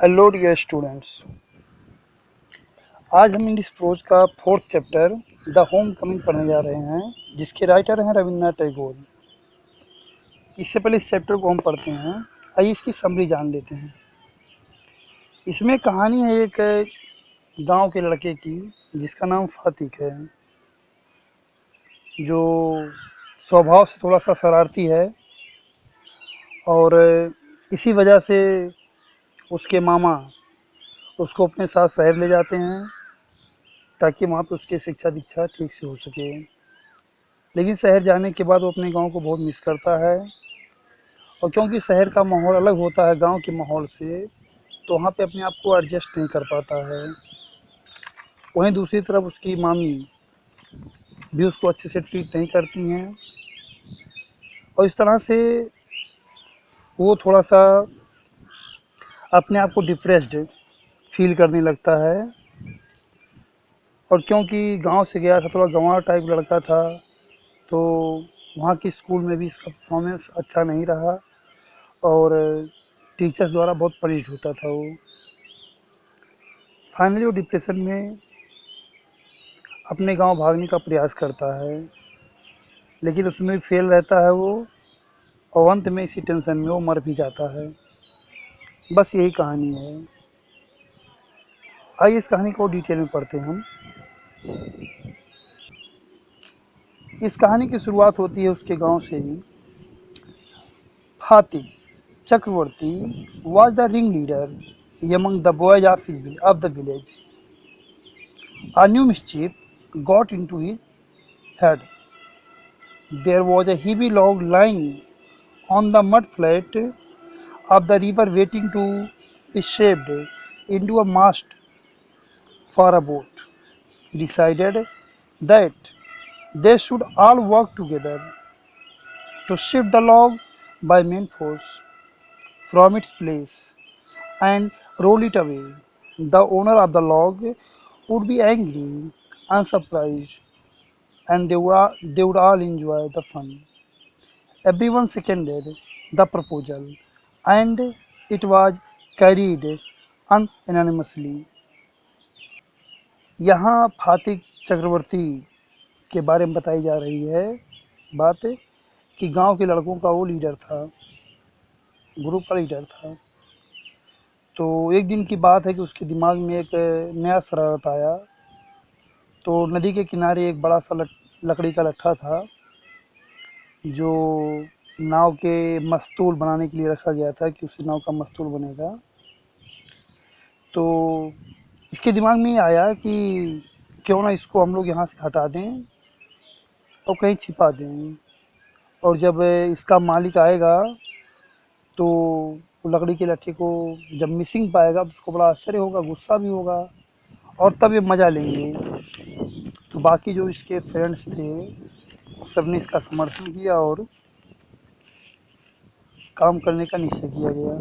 Hello dear students. आज हम English prose का fourth chapter the home coming पढ़ने जा रहे हैं, जिसके राइटर हैं रविन्द्रनाथ टैगोर। इससे पहले इस चैप्टर को हम पढ़ते हैं, आइए इसकी समरी जान लेते हैं। इसमें कहानी है एक गांव के लड़के की जिसका नाम फातिक है, जो स्वभाव से थोड़ा सा शरारती है और इसी वजह से उसके मामा उसको अपने साथ शहर ले जाते हैं ताकि वहाँ पे उसकी शिक्षा दीक्षा ठीक से हो सके। लेकिन शहर जाने के बाद वो अपने गांव को बहुत मिस करता है, और क्योंकि शहर का माहौल अलग होता है गांव के माहौल से, तो वहाँ पे अपने आप को एडजस्ट नहीं कर पाता है। वहीं दूसरी तरफ उसकी मामी भी उसको अच्छे से ट्रीट नहीं करती हैं, और इस तरह से वो थोड़ा सा अपने आप को डिप्रेस्ड फील करने लगता है। और क्योंकि गांव से गया था, थोड़ा गंवार टाइप लड़का था, तो वहाँ की स्कूल में भी इसका परफॉर्मेंस अच्छा नहीं रहा और टीचर्स द्वारा बहुत पनिश होता था वो। फाइनली वो डिप्रेशन में अपने गांव भागने का प्रयास करता है, लेकिन उसमें भी फेल रहता है वो, और अंत में इसी टेंशन में वो मर भी जाता है। बस यही कहानी है। आइए इस कहानी को डिटेल में पढ़ते हैं हम। इस कहानी की शुरुआत होती है उसके गांव से ही। हातिक चक्रवर्ती was the ringleader among the boys of the village. A new mischief got into his head. There was a heavy log lying on the mud flat of the river waiting to be shaped into a mast for a boat. He decided that they should all work together to shift the log by main force from its place and roll it away. The owner of the log would be angry and surprised, and they would all enjoy the fun. Everyone seconded the proposal, and it was carried unanimously. यहाँ फातिक चक्रवर्ती के बारे में बताई जा रही है बात, कि गांव के लड़कों का वो लीडर था, ग्रुप का लीडर था। तो एक दिन की बात है कि उसके दिमाग में एक नया शरारत आया। तो नदी के किनारे एक बड़ा सा लकड़ी का लट्ठा था, जो नाव के मस्तूल बनाने के लिए रखा गया था कि उसी नाव का मस्तूल बनेगा। तो इसके दिमाग में ये आया कि क्यों ना इसको हम लोग यहाँ से हटा दें और कहीं छिपा दें, और जब इसका मालिक आएगा तो वो लकड़ी के लट्ठे को जब मिसिंग पाएगा तो उसको बड़ा आश्चर्य होगा, गुस्सा भी होगा, और तब ये मज़ा लेंगे। तो बाकी जो इसके फ्रेंड्स थे सबने इसका समर्थन किया और काम करने का निश्चय किया गया।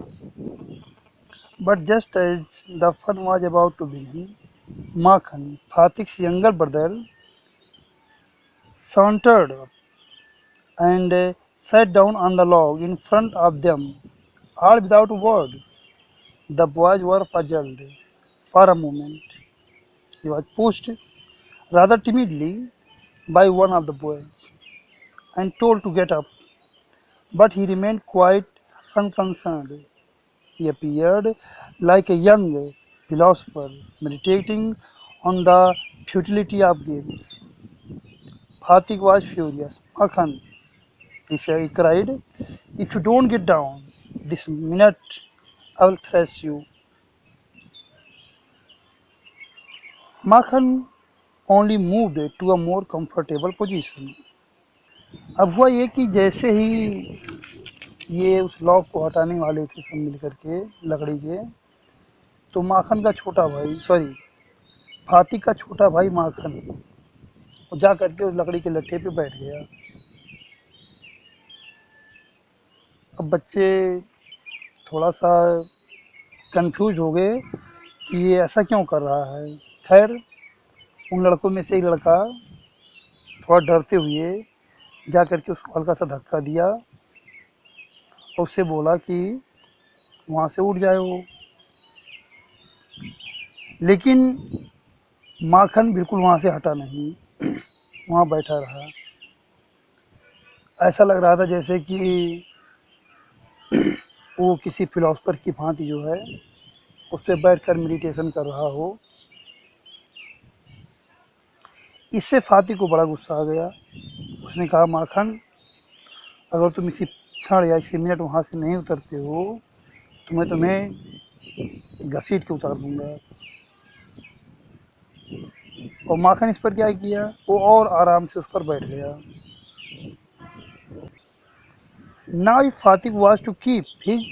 But just as the fun was about to begin, Makhan, Fatik's younger brother, sauntered up and sat down on the log in front of them, all without a word. The boys were puzzled for a moment. He was pushed rather timidly by one of the boys and told to get up, but he remained quite unconcerned. He appeared like a young philosopher meditating on the futility of games. Hatik was furious. Makhan, he cried, if you don't get down this minute, I will thrash you. Makhan only moved to a more comfortable position. अब हुआ ये कि जैसे ही ये उस lock को हटाने वाले थे सब मिल करके लकड़ी के, तो माखन का छोटा भाई, सॉरी, फातिक का छोटा भाई माखन, वो जा करके उस लकड़ी के लट्ठे पे बैठ गया। अब बच्चे थोड़ा सा कंफ्यूज हो गए कि ये ऐसा क्यों कर रहा है। खैर, उन लड़कों में से एक लड़का थोड़ा डरते हुए जा करके उसको हल्का सा धक्का दिया और उससे बोला कि वहाँ से उठ जाए वो। लेकिन माखन बिल्कुल वहाँ से हटा नहीं, वहाँ बैठा रहा। ऐसा लग रहा था जैसे कि वो किसी फिलोसफर की भांति जो है उस पे बैठकर मेडिटेशन कर रहा हो। इससे फातिक को बड़ा गुस्सा आ गया। उसने कहा, माखन, अगर तुम इसी क्षण या इसी मिनट वहाँ से नहीं उतरते हो तो मैं तुम्हें घसीट के उतार दूंगा। और माखन इस पर क्या किया, वो और आराम से उस पर बैठ गया। Now if Phatik was to keep his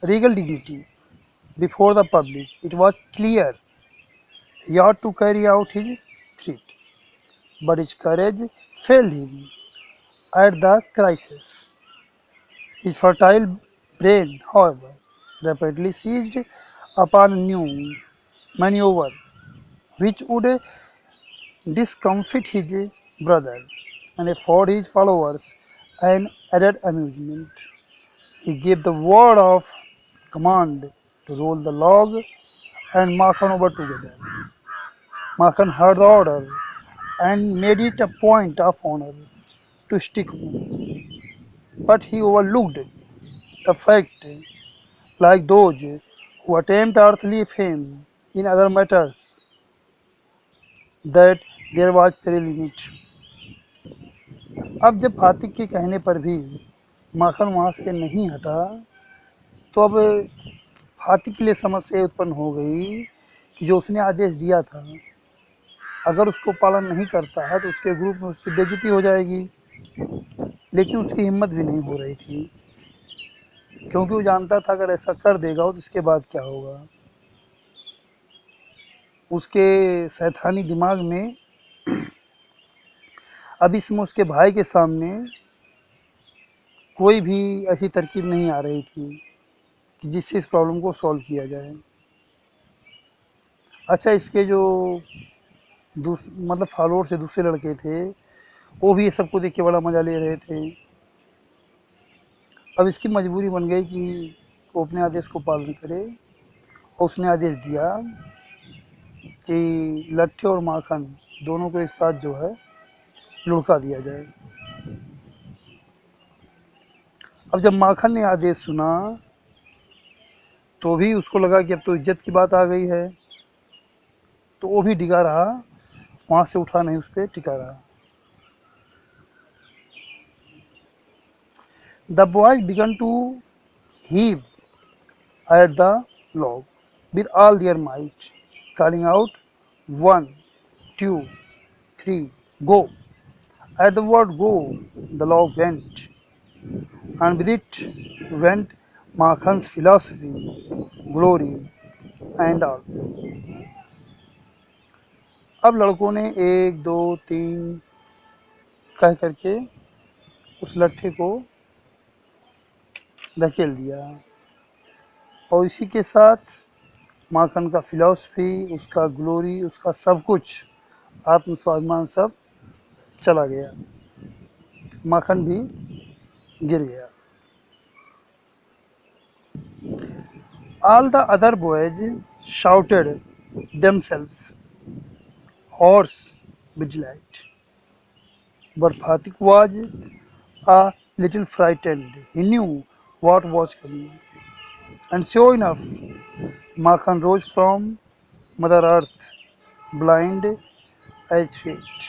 regal dignity before the public, it was clear he ought to carry out his threat. But his courage failed him at the crisis. His fertile brain, however, rapidly seized upon a new maneuver which would discomfit his brother and afford his followers an added amusement. He gave the word of command to roll the log and Makhan over together. Makhan heard the order and made it a point of honor to stick on. But he overlooked the fact, like those who attempt earthly fame in other matters, that there was very limit. अब जब फातिक के कहने पर भी माखन वहाँ से नहीं हटा, तो अब फातिक के लिए समस्या उत्पन्न हो गई कि जो उसने आदेश दिया था, अगर उसको पालन नहीं करता है तो उसके ग्रुप में उसकी बेइज्जती हो जाएगी। लेकिन उसकी हिम्मत भी नहीं हो रही थी, क्योंकि वो जानता था अगर ऐसा कर देगा तो इसके बाद क्या होगा। उसके शैतानी दिमाग में अब इसमें उसके भाई के सामने कोई भी ऐसी तरकीब नहीं आ रही थी कि जिससे इस प्रॉब्लम को सॉल्व किया जाए। अच्छा, इसके जो मतलब फॉलोअर से दूसरे लड़के थे, वो भी ये सबको देख के बड़ा मजा ले रहे थे। अब इसकी मजबूरी बन गई कि वो अपने आदेश को पालन करे, और उसने आदेश दिया कि लट्ठे और माखन दोनों को एक साथ जो है लुढ़का दिया जाए। अब जब माखन ने आदेश सुना तो भी उसको लगा कि अब तो इज्जत की बात आ गई है, तो वो भी डिगा रहा, वहाँ से उठा नहीं, उस पर टिका रहा। The boys began to heave at the log with all their might, calling out, "One, two, three, go!" At the word go, the log went, and with it went Makhan's philosophy, glory, and all. अब लड़कों ने एक दो तीन कह करके उस लट्ठे को धकेल दिया, और इसी के साथ माखन का फिलॉसफी, उसका ग्लोरी, उसका सब कुछ, आत्मस्वाभिमान सब चला गया। माखन भी गिर गया। All the other boys shouted themselves hoarse with delight, but Fatik was a little frightened. He knew what was coming, and sure enough, Makhan rose from Mother Earth, blind as fate,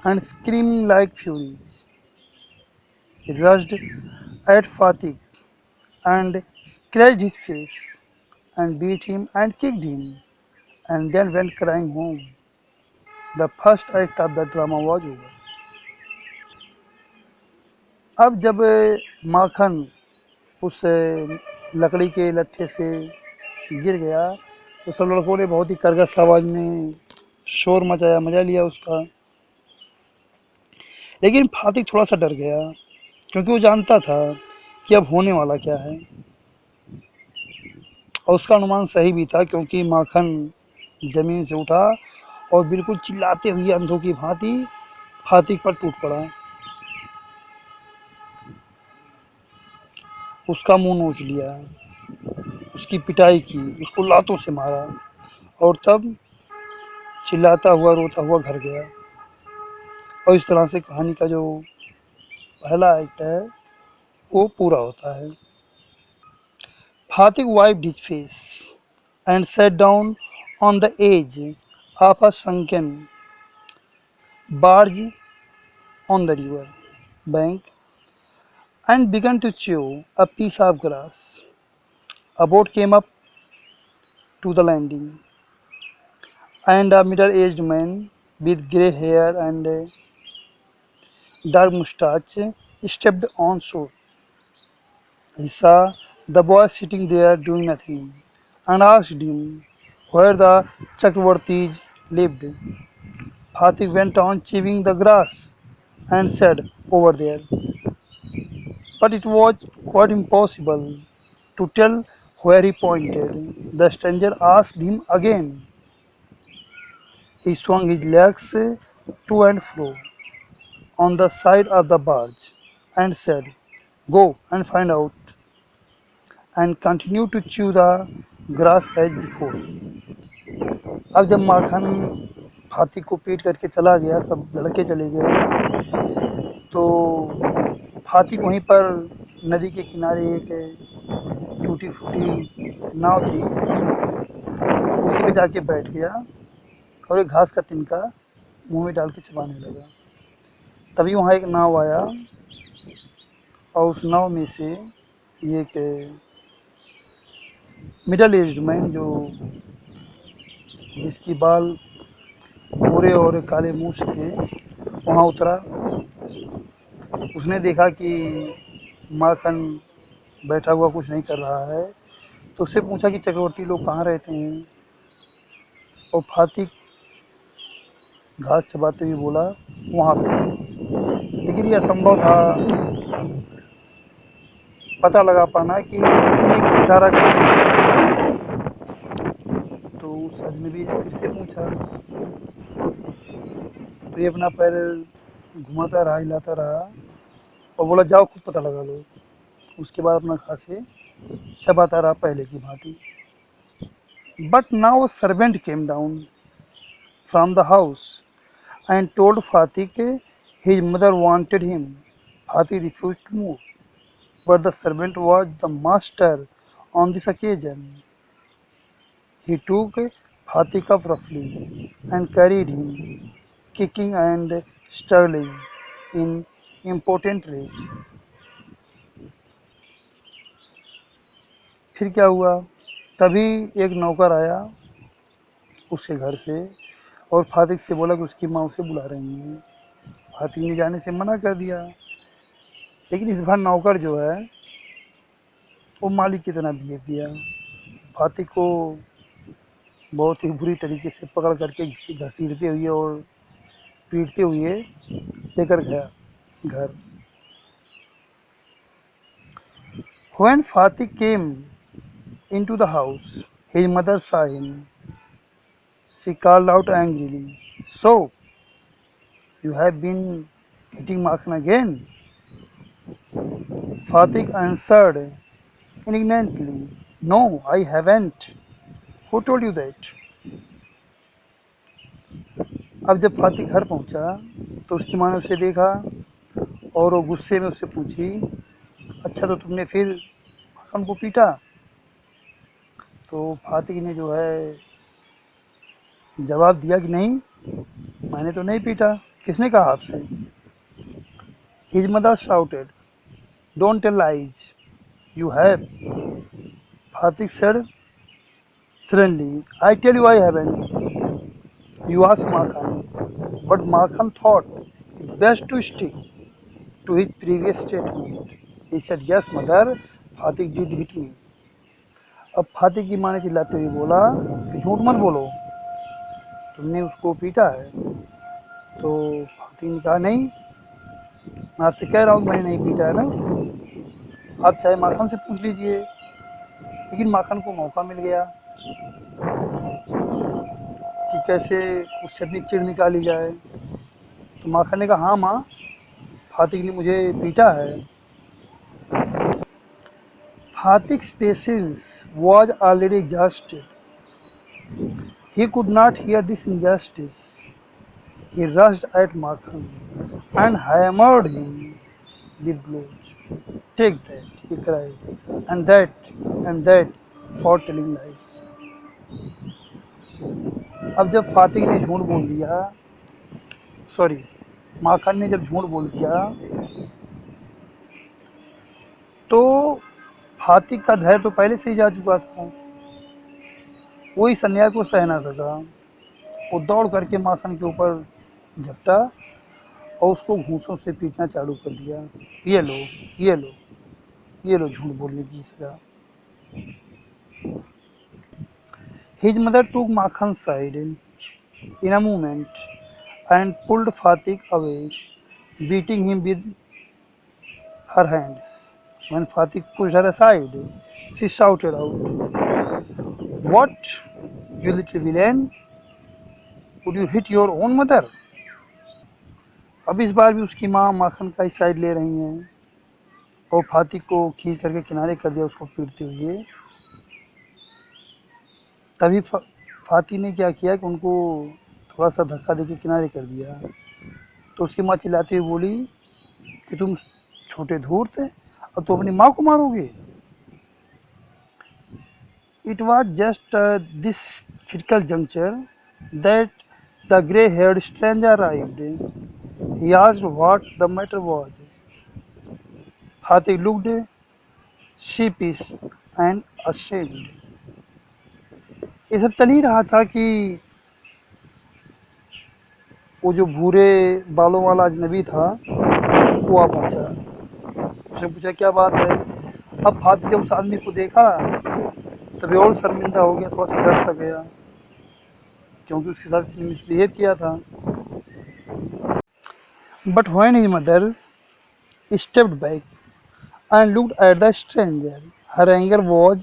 and screaming like furies. He rushed at Fatik and scratched his face, and beat him and kicked him, and then went crying home. The first act of the drama was over. अब जब माखन उस लकड़ी के लट्ठे से गिर गया तो सब लड़कों ने बहुत ही करगस आवाज में शोर मचाया, मजा लिया उसका। लेकिन फातिक थोड़ा सा डर गया, क्योंकि वो जानता था कि अब होने वाला क्या है, और उसका अनुमान सही भी था, क्योंकि माखन जमीन से उठा और बिल्कुल चिल्लाते हुए अंधों की भांति फातिक पर टूट पड़ा। उसका मुंह नोच लिया, उसकी पिटाई की, उसको लातों से मारा। और तब चिल्लाता हुआ रोता हुआ घर गया। और इस तरह से कहानी का जो पहला एक्ट है वो पूरा होता है। Fatik wiped his face and sat down on the edge of a sunken barge on the river bank and began to chew a piece of grass. A boat came up to the landing, and a middle aged man with grey hair and a dark moustache stepped on shore. He saw the boy sitting there doing nothing and asked him where the Chakravartis lived. Hatik went on chewing the grass and said, "Over there." But it was quite impossible to tell where he pointed. The stranger asked him again. He swung his legs to and fro on the side of the barge and said, "Go and find out," and continued to chew the grass as before. अब जब माखन हाथी को पीट करके चला गया, सब लड़के चले गए, तो हाथी वहीं पर नदी के किनारे एक टूटी फूटी नाव थी, उसी पे जाके बैठ गया और एक घास का तिनका मुंह में डाल के चबाने लगा। तभी वहाँ एक नाव आया और उस नाव में से एक मिडल एज्ड मैन, जो जिसकी बाल भूरे और काले मूछ थे, वहाँ उतरा। उसने देखा कि माखन बैठा हुआ कुछ नहीं कर रहा है, तो उससे पूछा कि चक्रवर्ती लोग कहाँ रहते हैं। और फातिक घास चबाते हुए बोला, वहाँ पे। लेकिन यह असंभव था पता लगा पाना कि किसने इशारा किया। तो उस अजनबी ने फिर से पूछा, तो ये अपना पैर घुमाता रहा, हिलाता रहा और बोला, जाओ खुद पता लगा लो। उसके बाद अपना घासे चबाता रहा पहले की भांति। But now servant came down from the house and told Fatik his mother wanted him. Fatik refused to move, but the servant was the master on this occasion. He took Fatik up roughly and carried him, kicking and struggling in impotent rage. फिर क्या हुआ? तभी एक नौकर आया उसके घर से और फातिक से बोला कि उसकी माँ उसे बुला रही है। फातिक ने जाने से मना कर दिया, लेकिन इस बार नौकर जो है वो मालिक की तरह बिहेव किया। फातिक को बहुत ही बुरी तरीके से पकड़ करके घसीटते हुए और पीटते हुए लेकर गया घर। When Fatik came into the house, his mother saw him. She called out angrily, "So, you have been hitting Makhan again?" Fatik answered indignantly, "No, I haven't. Who told you that?" अब जब फातिक घर पहुंचा तो उसकी माँ ने उसे देखा और वो गुस्से में उससे पूछी, अच्छा तो तुमने फिर माखन को पीटा? तो फातिक ने जो है जवाब दिया कि नहीं, मैंने तो नहीं पीटा। किसने कहा आपसे? His mother shouted, "Don't tell lies. You have." Fatik said suddenly, "I tell you I haven't." You asked Makhan, but Makhan thought it best to stick to his previous statement. He said, "Yes, mother, Fatik did hit me." अब फातिक की माँ ने चिल्लाते हुए बोला कि झूठ मत बोलो, तुमने उसको पीटा है। तो फातिक ने कहा, नहीं, मैं आपसे कह रहा हूँ कि मैंने नहीं पीटा है ना उसको, आप चाहे माखन से पूछ लीजिए। लेकिन माखन को मौका मिल गया कि कैसे उससे अपनी चिढ़ निकाली जाए। तो माखन ने कहा, हाँ माँ, फातिक ने मुझे पीटा है। Fatik's patience was already exhausted. He could not hear this injustice. He rushed at Makhan and hammered him with blows. Take that, he cried, and that, and that, for telling lies. अब जब फातिक ने झूठ बोल दिया, sorry, माखन ने जब झूठ बोल दिया, तो फातिक का धैर्य तो पहले से ही जा चुका था। वो इस अन्याय को सह ना सका। वो दौड़ करके माखन के ऊपर झपटा और उसको घूंसों से पीटना चालू कर दिया। ये लो, ये लो, ये लो झूठ बोलने की सजा। His mother took Makhan's side in a moment and pulled Fatik away, beating him with her hands. When Fatik pushed her aside, she shouted out, "What, you little villain? Would you hit your own mother?" अब इस बार भी उसकी माँ माखन का ही side ले रही हैं और फातिक को खींच करके किनारे कर दिया उसको पीटते हुए। तभी फातिक ने क्या किया कि उनको थोड़ा सा धक्का देके किनारे कर दिया। तो उसकी माँ चिल्लाती हुई बोली कि तुम छोटे धूर्त थे और तुम अपनी माँ को मारोगे। It was just this critical juncture that the grey-haired stranger arrived. He asked what the matter was. Hatik looked sheepish and ashamed. ये सब चल ही रहा था कि वो जो भूरे बालों वाला अजनबी था वो आ पहुंचा। उसने पूछा क्या बात है। अब फातिक जब उस आदमी को देखा तभी और शर्मिंदा हो गया, थोड़ा सा डर सा गया क्योंकि उसके साथ इसने मिसबिहेव किया था। But when his mother stepped back and looked at the stranger, her anger was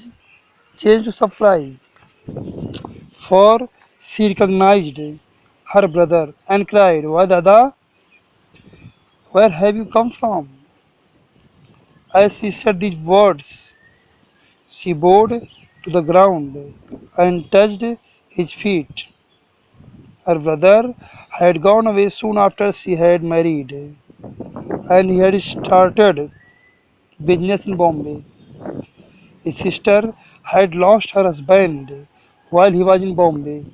changed to surprise, for she recognized her brother and cried, "Why, Dada, where have you come from?" As she said these words, she bowed to the ground and touched his feet. Her brother had gone away soon after she had married, and he had started business in Bombay. His sister had lost her husband while he was in Bombay.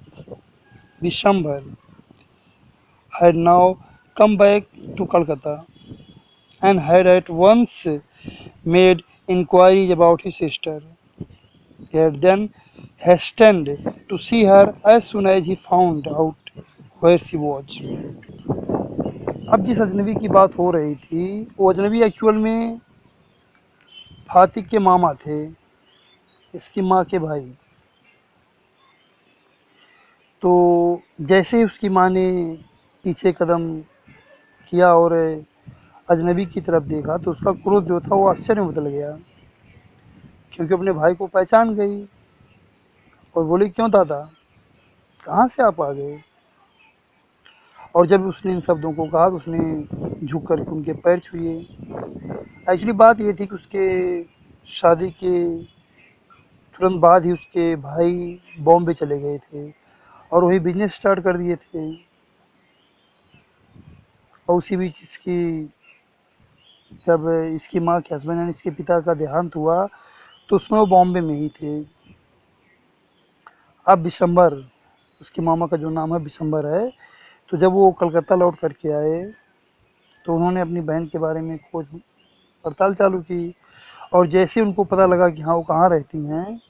Vishambhar had now come back to Calcutta and had at once made inquiries about his sister. He had then hastened to see her as soon as he found out where she was. अब जिस अजनबी की बात हो रही थी वो अजनबी एक्चुअल में फातिक के मामा थे, इसकी माँ के भाई। तो जैसे ही उसकी माँ ने पीछे कदम किया और अजनबी की तरफ देखा तो उसका क्रोध जो था वो आश्चर्य में बदल गया, क्योंकि अपने भाई को पहचान गई और बोली क्यों दादा, कहाँ से आप आ गए। और जब उसने इन शब्दों को कहा तो उसने झुक कर उनके पैर छुए। एक्चुअली बात ये थी कि उसके शादी के तुरंत बाद ही उसके भाई बॉम्बे चले गए थे और वही बिजनेस स्टार्ट कर दिए थे। और उसी बीच इसकी जब इसकी माँ के हस्बैंड यानी इसके पिता का देहांत हुआ तो उसमें वो बॉम्बे में ही थे। अब बिशंबर, उसके मामा का जो नाम है बिशंबर है, तो जब वो कलकत्ता लौट करके आए तो उन्होंने अपनी बहन के बारे में खोज पड़ताल चालू की और जैसे उनको पता लगा कि हाँ वो कहाँ रहती हैं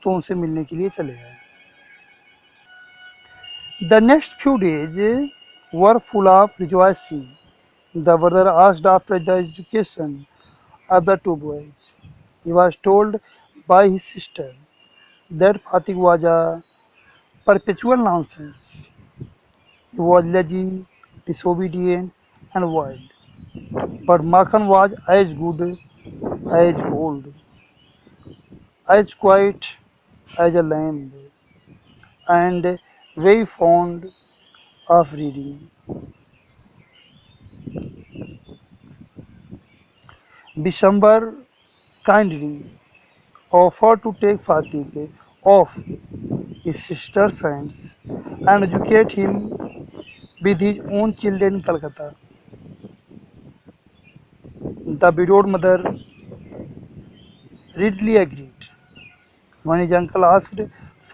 तो उनसे मिलने के लिए चले गए। The next few days were full of rejoicing. The brother asked after the education of the two boys. He was told by his sister that Fatik was a perpetual nonsense. He was lazy, disobedient, and wild. But Makhan was as good as gold, as quiet as a lamb, and very fond of reading. Bishambar kindly offered to take Fatik off his sister's hands and educate him with his own children in Calcutta. The widowed mother readily agreed. When his uncle asked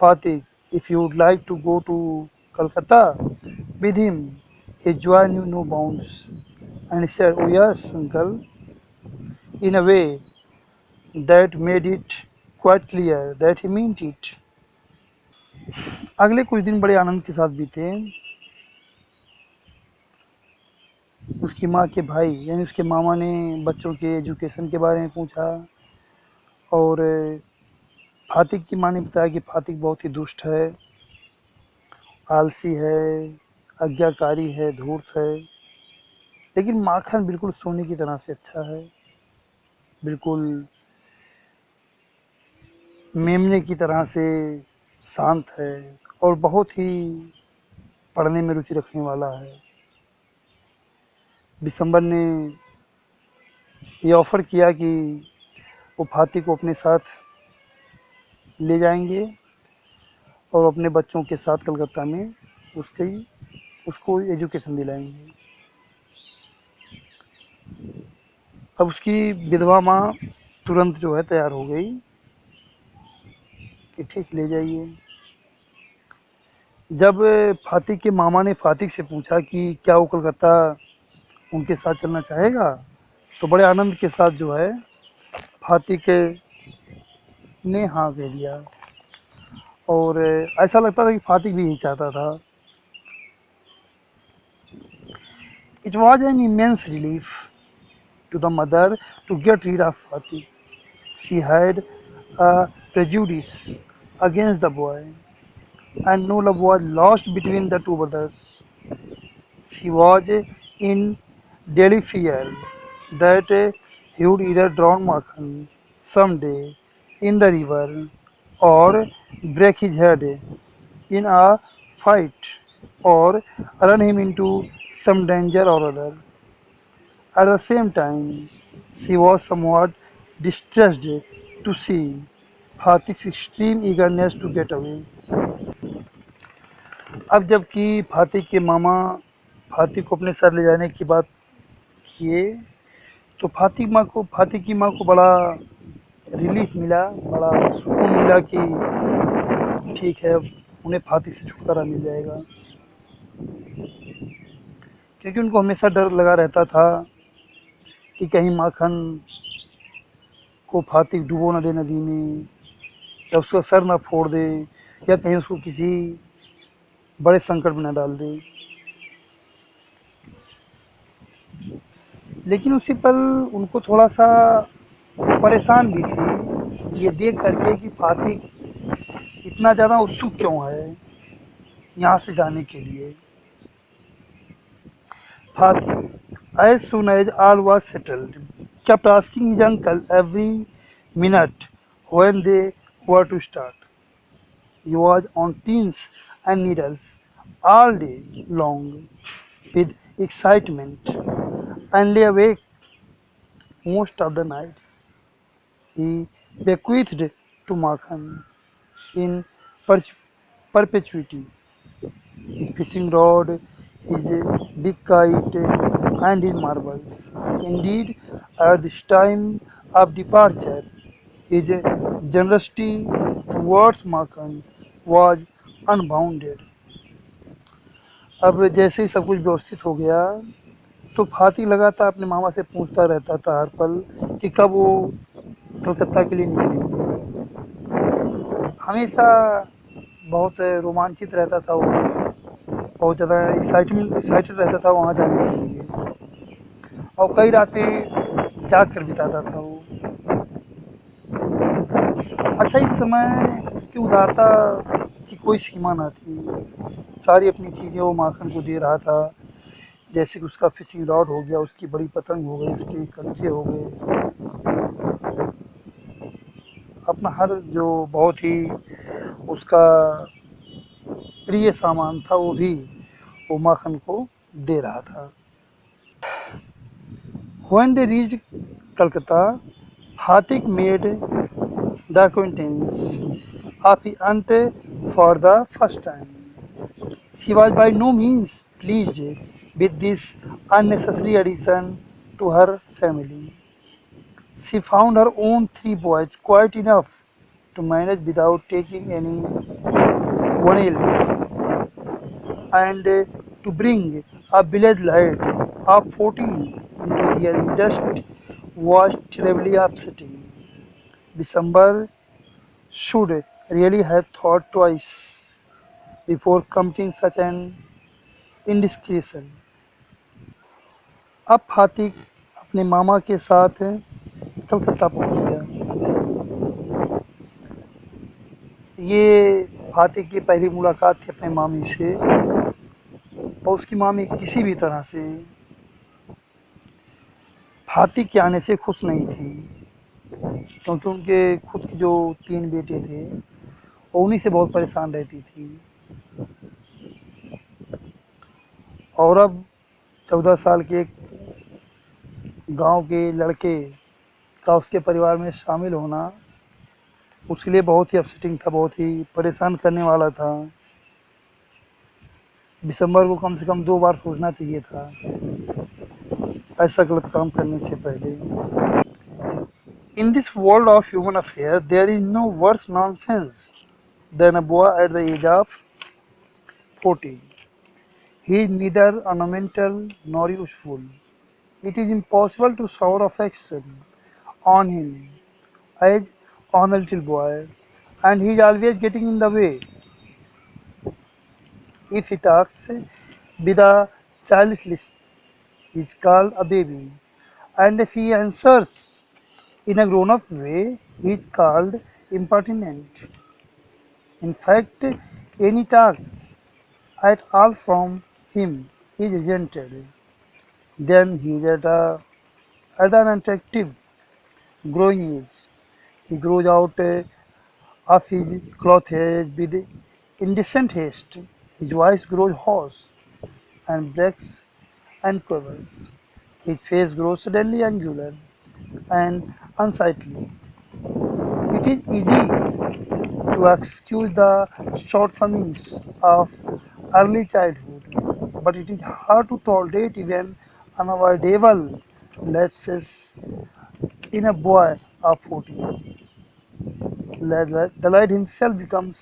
Fatih if he would like to go to Calcutta with him, his joy knew no bounds. And he said, "Oh, yes, uncle," in a way that made it quite clear that he meant it. अगले कुछ दिन बड़े आनंद के साथ बीते। उसकी माँ के भाई यानी उसके मामा ने बच्चों के एजुकेशन के बारे में पूछा और फातिक की माँ ने बताया कि फातिक बहुत ही दुष्ट है, आलसी है, आज्ञाकारी है, धूर्त है, लेकिन माखन बिल्कुल सोने की तरह से अच्छा है, बिल्कुल मेमने की तरह से शांत है और बहुत ही पढ़ने में रुचि रखने वाला है। दिसंबर ने ये ऑफ़र किया कि वो फातिक को अपने साथ ले जाएंगे और अपने बच्चों के साथ कलकत्ता में उसको एजुकेशन दिलाएंगे। अब उसकी विधवा माँ तुरंत जो है तैयार हो गई कि ठीक ले जाइए। जब फातिक के मामा ने फातिक से पूछा कि क्या वो कलकत्ता उनके साथ चलना चाहेगा, तो बड़े आनंद के साथ जो है फातिक ने हाँ कह दिया और ऐसा लगता था कि फातिक भी यही चाहता था। It was an immense relief to the mother to get rid of Fatih. She had a prejudice against the boy, and no love was lost between the two brothers. She was in daily fear that he would either drown Makhan someday in the river or break his head in a fight or run him into some danger or other. At the same time, she was somewhat distressed to see Fatik's extreme eagerness to get away. अब जबकि फातिक के मामा फातिक को अपने साथ ले जाने की बात किए, तो फातिक की माँ को बड़ा रिलीफ मिला, बड़ा सुकून मिला कि ठीक है, उन्हें फातिक से छुटकारा मिल जाएगा, क्योंकि उनको हमेशा डर लगा रहता था कि कहीं माखन को फातिक डुबो न दे नदी में या उसका सर न फोड़ दे या कहीं उसको किसी बड़े संकट में न डाल दे। लेकिन उसी पल उनको थोड़ा सा परेशान भी थी ये देख करके कि फातिक इतना ज़्यादा उत्सुक क्यों है यहाँ से जाने के लिए। Fatik, as soon as all was settled, kept asking his uncle every minute when they were to start. He was on pins and needles all day long with excitement and lay awake most of the nights. He bequeathed to Makhan in per- perpetuity his fishing rod, his big kite, and his marbles. Indeed, at this time of departure, his generosity towards Makhan was unbounded. अब जैसे ही सब कुछ व्यवस्थित हो गया, तो फातिक लगातार अपने मामा से पूछता रहता था हर पल कि कब वो कलकत्ता के लिए निकलेंगे। हमेशा बहुत रोमांचित रहता था वो, बहुत ज़्यादा एक्साइटेड रहता था वहाँ जाने के लिए और कई रातें जाग कर बिताता था वो। अच्छा, इस समय उसकी उदारता की कोई सीमा ना थी, सारी अपनी चीज़ें वो माखन को दे रहा था, जैसे कि उसका फिशिंग रॉड हो गया, उसकी बड़ी पतंग हो गई, उसके कंचे हो गए, अपना हर जो बहुत ही उसका प्रिय सामान था वो भी वो माखन को दे रहा था। When they reached Calcutta, Hatik made the acquaintance of the aunt for the first time. She was by no means pleased with this unnecessary addition to her family. She found her own three boys quite enough to manage without taking any one else, and to bring a village lad of 14 into their midst was terribly upsetting. December should really have thought twice before committing such an indiscretion. अब फातिक अपने मामा के साथ कलकत्ता पहुंच गया। ये फातिक की पहली मुलाकात थी अपने मामी से, और उसकी मामी किसी भी तरह से फातिक के आने से खुश नहीं थी, क्योंकि उनके खुद के जो 3 बेटे थे, वो उन्हीं से बहुत परेशान रहती थी। और अब 14 साल के एक गांव के लड़के का उसके परिवार में शामिल होना उसके लिए बहुत ही अपसेटिंग था, बहुत ही परेशान करने वाला था। दिसंबर को कम से कम 2 बार सोचना चाहिए था ऐसा गलत काम करने से पहले। In this world of human affairs, there is no worse nonsense than a boy at the age of 14. He is neither ornamental nor useful. It is impossible to shower affection on him as on a little boy, and he is always getting in the way. If he talks with a childish lisp, he is called a baby, and if he answers in a grown-up way, he is called impertinent. In fact, any talk at all from him is resented. Then he is at an attractive growing age. He grows out of his clothes with indecent haste. His voice grows hoarse and breaks and quivers. His face grows suddenly angular and unsightly. It is easy to excuse the shortcomings of early childhood, but it is hard to tolerate even unavoidable lapses in a boy of 14. The lad himself becomes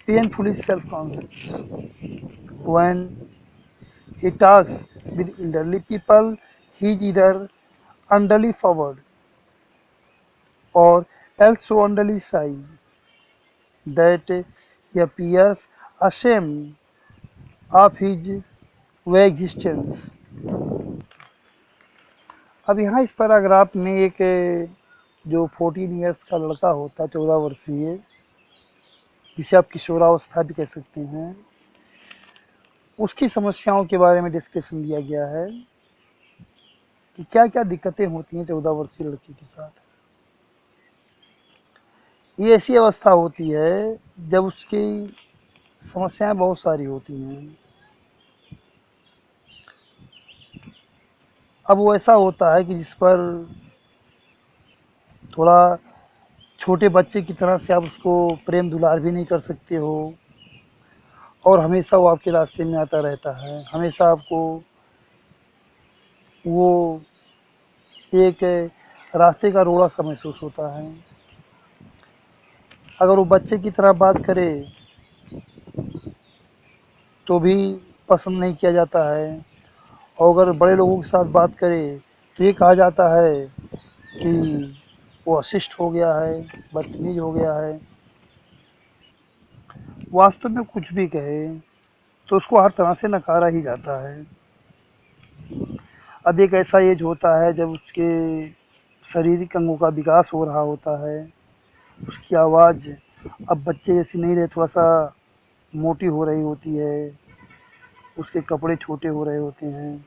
painfully self-conscious. When he talks with elderly people, he is either unduly forward or else so unduly shy that he appears ashamed of his very existence. अब यहाँ इस paragraph में एक जो 14 years का लड़का होता है, 14 वर्षीय, जिसे आप किशोरावस्था भी कह सकते हैं, उसकी समस्याओं के बारे में डिस्कशन दिया गया है कि क्या क्या दिक्कतें होती हैं 14 वर्षीय लड़के के साथ। ये ऐसी अवस्था होती है जब उसकी समस्याएं बहुत सारी होती हैं। अब वो ऐसा होता है कि जिस पर थोड़ा छोटे बच्चे की तरह से आप उसको प्रेम दुलार भी नहीं कर सकते हो, और हमेशा वो आपके रास्ते में आता रहता है। हमेशा आपको वो एक रास्ते का रोड़ा सा महसूस होता है। अगर वो बच्चे की तरह बात करे तो भी पसंद नहीं किया जाता है, और अगर बड़े लोगों के साथ बात करे तो ये कहा जाता है कि वो अशिष्ट हो गया है, बदतमीज हो गया है। वास्तव में कुछ भी कहे तो उसको हर तरह से नकारा ही जाता है। अब एक ऐसा एज होता है जब उसके शारीरिक अंगों का विकास हो रहा होता है, उसकी आवाज़ अब बच्चे जैसी नहीं रहे, थोड़ा सा मोटी हो रही होती है, उसके कपड़े छोटे हो रहे होते हैं।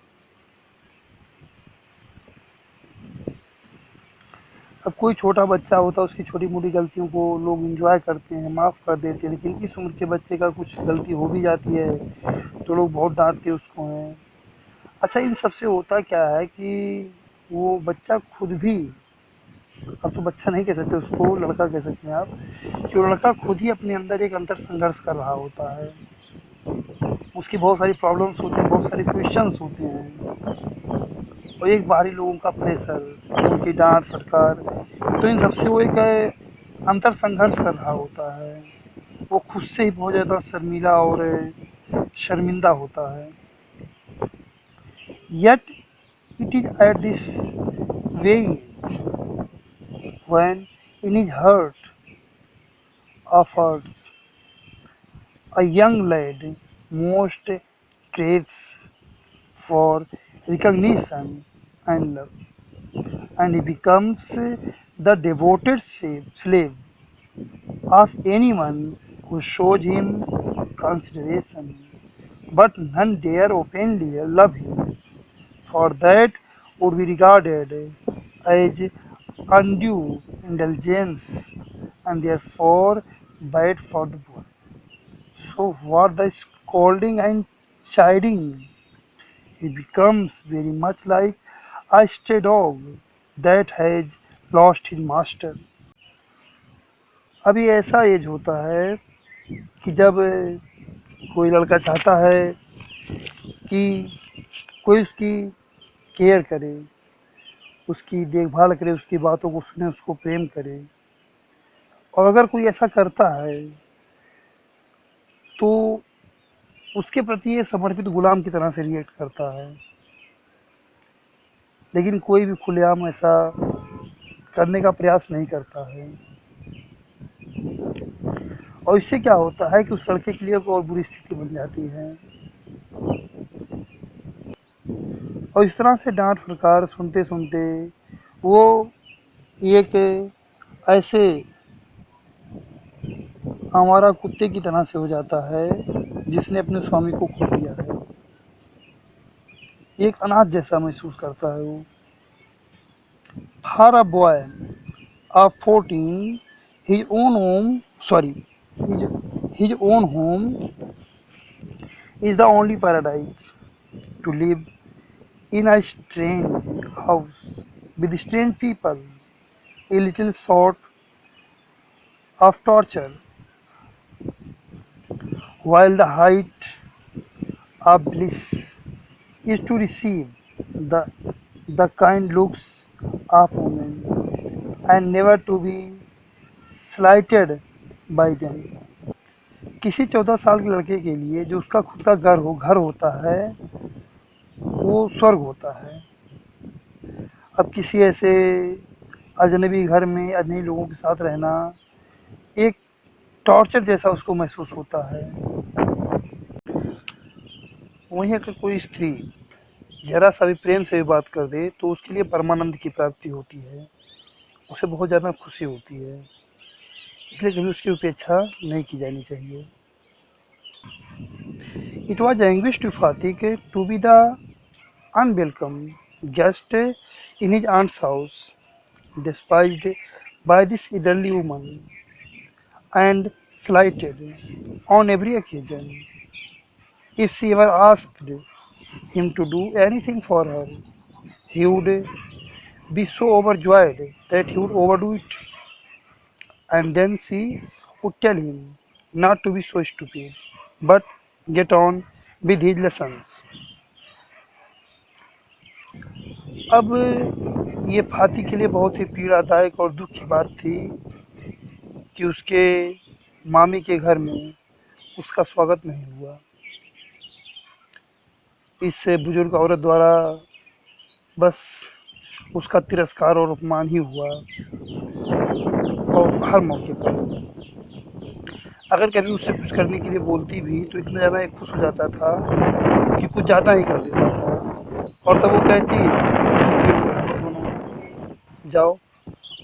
अब कोई छोटा बच्चा होता है, उसकी छोटी मोटी गलतियों को लोग इंजॉय करते हैं, माफ़ कर देते हैं, लेकिन इस उम्र के बच्चे का कुछ गलती हो भी जाती है तो लोग बहुत डांटते उसको हैं। अच्छा, इन सब से होता क्या है कि वो बच्चा खुद भी अब तो बच्चा नहीं कह सकते उसको, लड़का कह सकते हैं आप, कि वो लड़का खुद ही अपने अंदर एक अंतर संघर्ष कर रहा होता है। उसकी बहुत सारी प्रॉब्लम्स होती हैं, बहुत सारे क्वेश्चंस होते हैं, और एक बाहरी लोगों का प्रेशर, उनकी डांट फटकार, तो इन सबसे वो एक अंतर संघर्ष कर रहा होता है। वो खुद से ही बहुत ज़्यादा शर्मीला और शर्मिंदा होता है। Yet it is at this very age when in his heart of hearts a young lad most craves for recognition and love, and he becomes the devoted slave of anyone who shows him consideration, but none dare openly love him, for that would be regarded as undue indulgence and therefore bad for the poor. So, what the scolding and chiding, he becomes very much like a stray dog that has lost his master. अभी ऐसा as होता है कि जब कोई लड़का चाहता है कि कोई उसकी केयर करे, उसकी देखभाल करे, उसकी बातों को सुने, उसको प्रेम करे, और अगर कोई ऐसा करता है तो उसके प्रति ये समर्पित गुलाम की तरह से रिएक्ट करता है। लेकिन कोई भी खुलेआम ऐसा करने का प्रयास नहीं करता है, और इससे क्या होता है कि उस लड़के के लिए एक और बुरी स्थिति बन जाती है। और इस तरह से डांट फटकार सुनते सुनते वो एक ऐसे हमारा कुत्ते की तरह से हो जाता है जिसने अपने स्वामी को खो दिया है। एक अनाथ जैसा महसूस करता है वो। For a boy of 14, his own home, sorry, his, his own home is the only paradise. To live in a strange house with strange people, a little sort of torture, while the height of bliss is to receive the, the kind looks of women and never to be slighted by them. किसी 14 साल के लड़के के लिए जो उसका खुद का घर होता है वो स्वर्ग होता है। अब किसी ऐसे अजनबी घर में अजनबी लोगों के साथ रहना एक टॉर्चर जैसा उसको महसूस होता है। वहीं अगर कोई स्त्री जरा सा भी प्रेम से भी बात कर दे तो उसके लिए परमानंद की प्राप्ति होती है, उसे बहुत ज़्यादा खुशी होती है। इसलिए कभी उसकी उपेक्षा नहीं की जानी चाहिए। It was anguish to Fatik to be the unwelcome guest in his aunt's house, despised by this elderly woman, and slighted on every occasion. If she ever asked him to do anything for her, he would be so overjoyed that he would overdo it, and then she would tell him not to be so stupid, but get on with his lessons. अब ये फाती के लिए बहुत ही पीड़ादायक और दुख की बात थी कि उसके मामी के घर में उसका स्वागत नहीं हुआ। इस बुजुर्ग औरत द्वारा बस उसका तिरस्कार और अपमान ही हुआ, और हर मौके पर अगर कभी उससे कुछ करने के लिए बोलती भी तो इतना ज़्यादा खुश हो जाता था कि कुछ ज़्यादा ही कर देता था, और तब वो कहती जाओ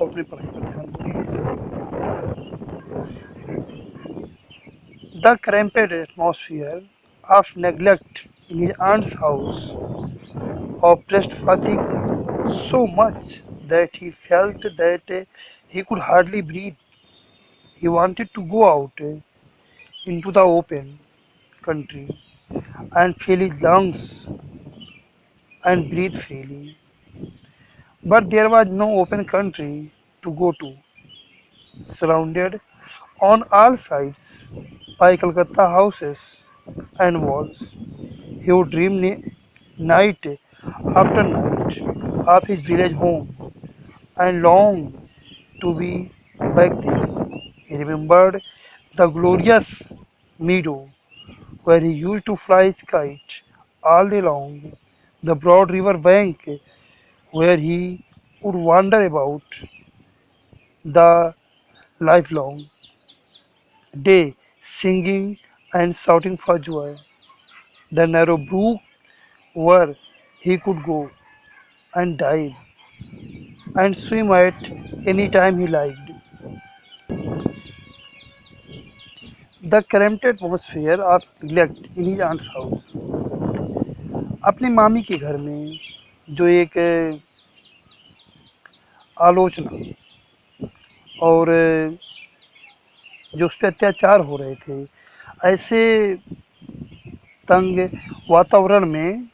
और अपनी पढ़ाई पर ध्यान दो। The cramped atmosphere of neglect in his aunt's house oppressed Fatik so much that he felt that he could hardly breathe. He wanted to go out into the open country and fill his lungs and breathe freely. But there was no open country to go to, surrounded on all sides by Calcutta houses and walls. He would dream night after night of his village home and long to be back there. He remembered the glorious meadow where he used to fly his kite all day long, the broad river bank where he would wander about the livelong day, singing and shouting for joy, the narrow brook where he could go and dive and swim at any time he liked. The cramped atmosphere of neglect in his aunt's house. अपनी मामी के घर में जो एक आलोचना और जो उस पे अत्याचार हो रहे थे, ऐसे तंग वातावरण में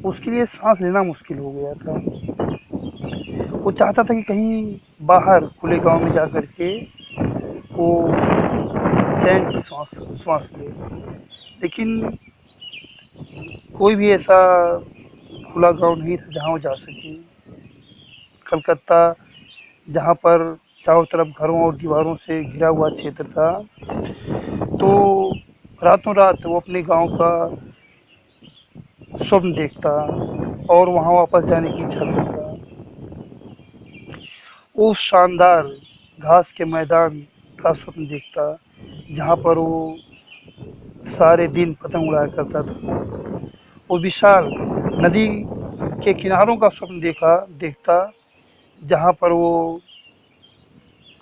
उसके लिए सांस लेना मुश्किल हो गया था। वो चाहता था कि कहीं बाहर खुले गांव में जाकर के वो चैन की श्वास ले, लेकिन कोई भी ऐसा खुला गांव नहीं था जहां वो जा सके। कलकत्ता जहां पर चारों तरफ घरों और दीवारों से घिरा हुआ क्षेत्र था, तो रातों रात वो अपने गांव का स्वप्न देखता और वहां वापस जाने की इच्छा करता। उस शानदार घास के मैदान का स्वप्न देखता जहां पर वो सारे दिन पतंग उड़ाया करता था। वो विशाल नदी के किनारों का स्वप्न देखता जहां पर वो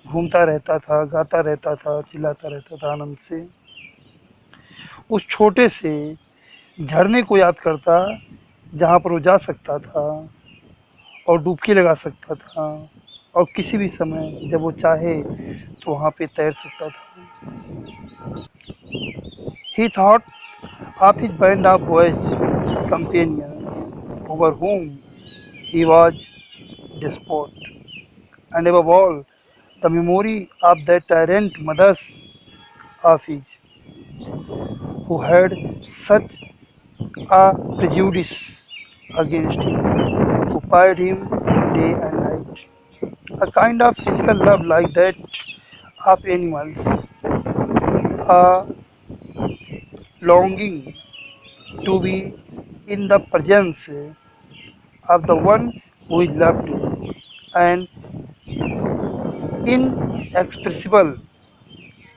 घूमता रहता था, गाता रहता था, चिल्लाता रहता था आनंद से। उस छोटे से झरने को याद करता जहां पर वो जा सकता था और डुबकी लगा सकता था और किसी भी समय जब वो चाहे तो वहां पे तैर सकता था। He thought of his band of boys companions over whom he was despot, and above all, the memory of that tyrant mothers of his who had such a prejudice against him, who pied him day and night. A kind of physical love like that of animals, a longing to be in the presence of the one who is loved, and inexpressible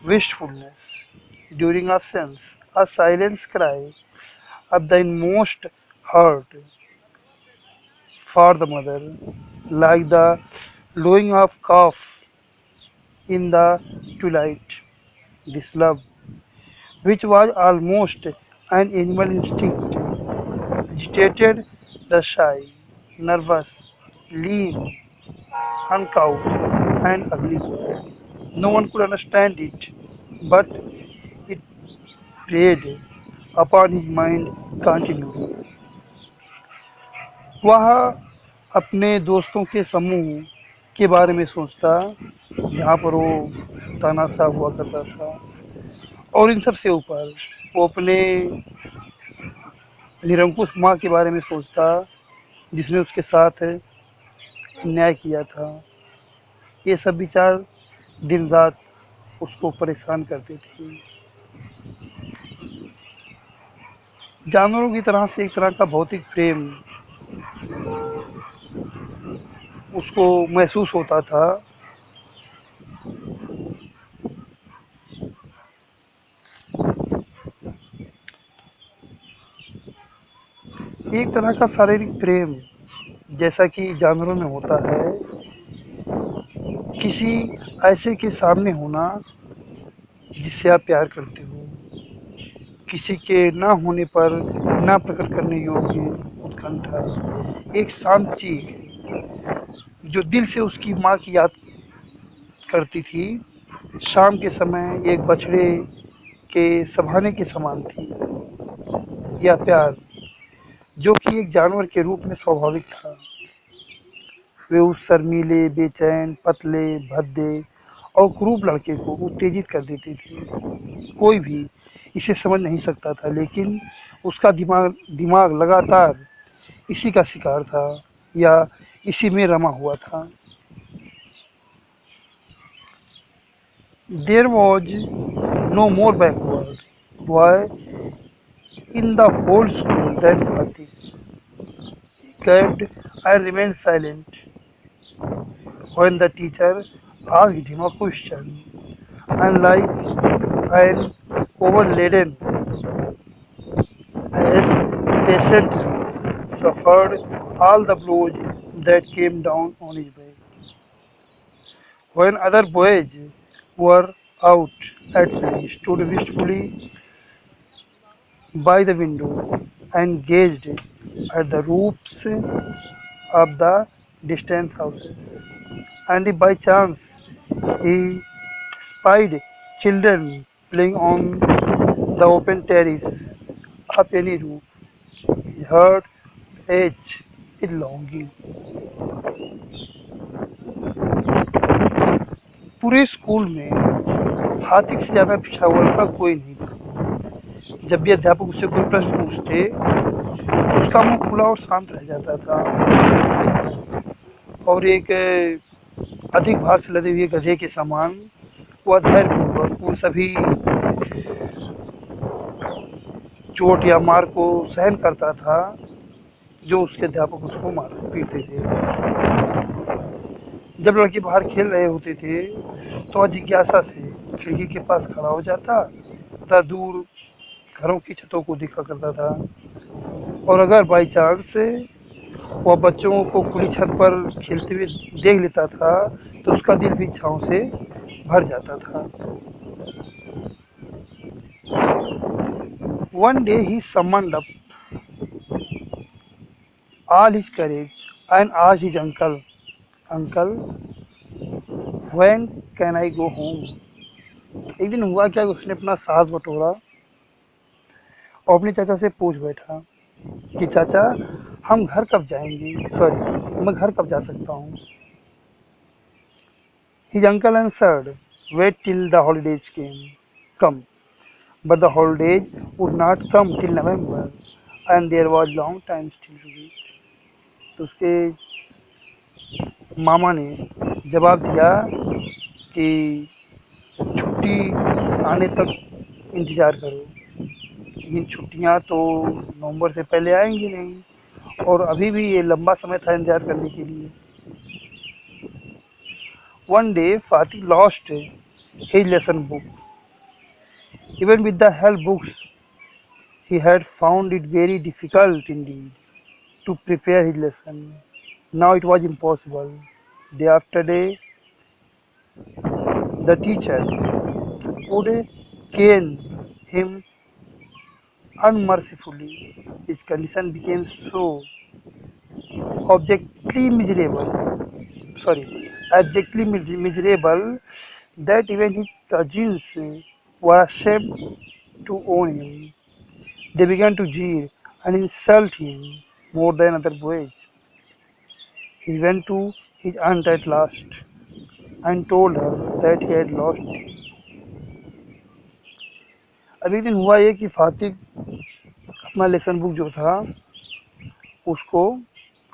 wistfulness during absence, a silent cry of the inmost heart for the mother, like the lowing of calf in the twilight. This love, which was almost an animal instinct, agitated the shy, nervous, lean, uncouth, and ugly boy. No one could understand it, but it preyed upon his mind continually. वह अपने दोस्तों के समूह के बारे में सोचता जहाँ पर वो तानाशाह हुआ करता था, और इन सब से ऊपर वो अपने निरंकुश माँ के बारे में सोचता जिसने उसके साथ अन्याय किया था। ये सब विचार दिन रात उसको परेशान करते थे। जानवरों की तरह से एक तरह का भौतिक प्रेम उसको महसूस होता था। एक तरह का शारीरिक प्रेम जैसा कि जानवरों में होता है, किसी ऐसे के सामने होना जिससे आप प्यार करते हो, किसी के ना होने पर ना प्रकट करने योग्य उत्कंठा, एक शांत चीख जो दिल से उसकी माँ की याद करती थी। शाम के समय एक बछड़े के सभाने के समान थी। यह प्यार जो कि एक जानवर के रूप में स्वाभाविक था, वे उस शर्मीले, बेचैन, पतले, भद्दे और क्रूर लड़के को उत्तेजित कर देती थी। कोई भी इसे समझ नहीं सकता था, लेकिन उसका दिमाग दिमाग लगातार इसी का शिकार था या इसी में रमा हुआ था। There was no more backward boy in the whole school than Karthik. He kept and remained silent when the teacher asked him a question, and like an overladen as patiently suffered all the blows that came down on his back. When other boys were out at play, stood wistfully by the window and gazed at the roofs of the distant houses. And if by chance he spied children playing on the open terrace of any roof, his heart ached with longing. पूरे school में हाथी से ज्यादा पिछड़ा हुआ लड़का कोई नहीं था। जब भी अध्यापक उससे कोई प्रश्न पूछते तो उसका मुंह खुला और शांत रह जाता था और एक अधिक भार से लदे हुए गधे के समान वह धैर्यपूर्वक उन सभी चोट या मार को सहन करता था जो उसके अध्यापक उसको मार पीटते थे। जब लड़के बाहर खेल रहे होते थे तो वह जिज्ञासा से खिड़की के पास खड़ा हो जाता तथा दूर घरों की छतों को देखा करता था और अगर बाई चांस वह बच्चों को खुली छत पर खेलते हुए देख लेता था तो उसका दिल भी इच्छाओं से भर जाता था। One day he summoned up all his courage and asked his uncle, "Uncle, when can I go home?" एक दिन हुआ क्या कि उसने अपना साहस बटोरा और अपने चाचा से पूछ बैठा कि चाचा हम घर कब जाएंगे, सॉरी मैं घर कब जा सकता हूँ। His uncle answered, "Wait till the holidays come." But the holidays would not come till November, and there was long time still to wait. तो उसके मामा ने जवाब दिया कि छुट्टी आने तक इंतज़ार करो, लेकिन छुट्टियां तो नवंबर से पहले आएंगी नहीं और अभी भी ये लंबा समय था इंतज़ार करने के लिए। One day Fatih lost his lesson book. Even with the help books, he had found it very difficult indeed to prepare his lesson. Now it was impossible. Day after day, the teacher would cane him unmercifully. His condition became so objectively miserable, abjectly miserable that even his cousins were ashamed to own him. They began to jeer and insult him more than other boys. He went to his aunt at last and told her that he had lost it. अब एक दिन हुआ ये कि फातिक अपना lesson book जो था उसको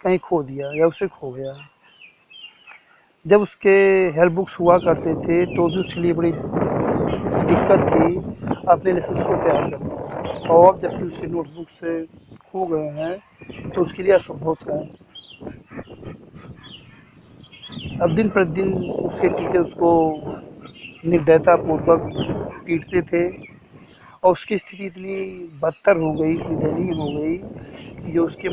कहीं खो दिया या उससे खो गया। जब उसके हेल्प बुक्स हुआ करते थे तो भी उसके लिए बड़ी दिक्कत थी अपने लेसन को तैयार करना और अब जबकि उसके नोटबुक से खो गए हैं तो उसके लिए असंभव था। अब दिन प्रतिदिन उसके टीचर उसको निर्दयतापूर्वक पीटते थे और उसकी स्थिति इतनी बदतर हो गई, इतनी दयनीय हो गई कि जो उसके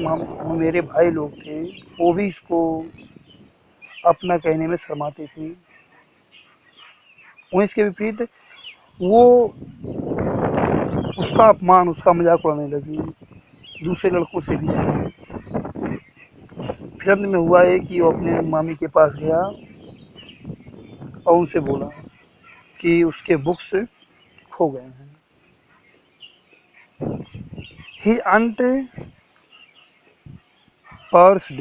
मेरे भाई लोग थे वो भी इसको अपना कहने में शर्माते थे। वहीं इसके विपरीत वो उसका अपमान, उसका मजाक उड़ाने लगी दूसरे लड़कों से भी। फिर अंत में हुआ है कि वो अपने मामी के पास गया और उनसे बोला कि उसके बुक्स खो गए हैं। His aunt pursed